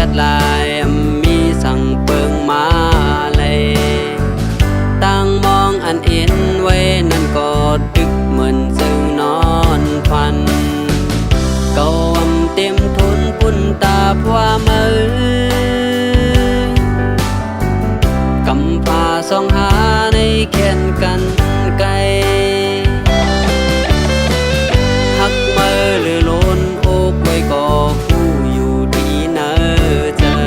ดลายมีสั่งเปิงมาเลยตั้งมองอันเอ็นไว้นั่นก็ดึกเหมือนซึ่งนอนฟันเก่าเต็มทุนปุ่นตาพว่ามือกำพาสองหาในแขนกันไกลหักมือหรือโลนอกไว้ก็คู่อยู่ดีเนอเจอ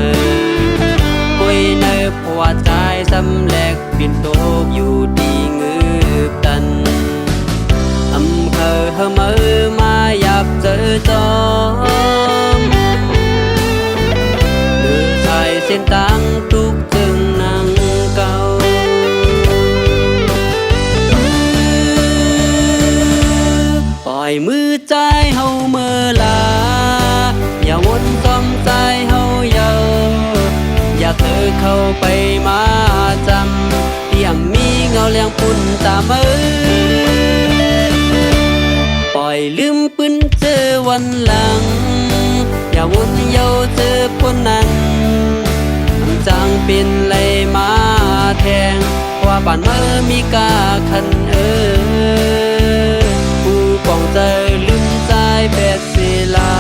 คุยเนอพวดใจสำแลกปินโตกอยู่ดีงืบตันเคอมือมาหยับเจอจอมหรือใส่เส้นตังทุกจึงนังเก่าปล่อยมือใจเฮาเมื่อลาอย่าวนต้อมใจเฮาเยาอยากเธอเข้าไปมาจำเตรียมมีเงาเลี้ยงปุ่นตามือปล่อยลืมปืนเจอวันหลังอย่าวนเยาเจอปนนั้นจางเป็นไรมาแทงว่าบ้านเมื่อมีกาคันผู้ปองใจลืมใจแปดศิลา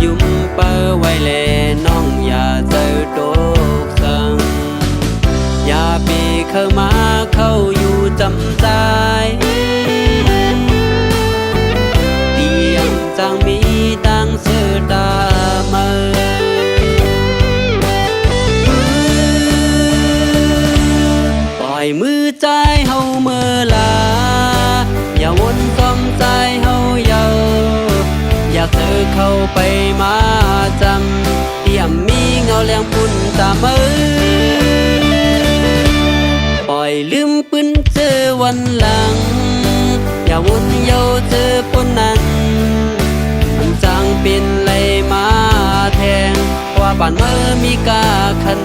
ยุ่มเป้อไว้แลน้องอย่าเจอโตกสังอย่าปีเข้ามาเข้าอยู่จำใจเตียงจางมีดังเสือตามือปล่อยมือใจเฮาเมื่อลาอย่าวนต้อมใจเฮาเยาอยากเธอเข้าไปมาจำเตรียมมีเงาเลี้ยงปุ่นตามือปล่อยลืมปืนเจอวันหลังอย่าวนเยาเจอปนนั้นจางเป็นไรมาแทงว่าบ้านเมื่อมีกาคัน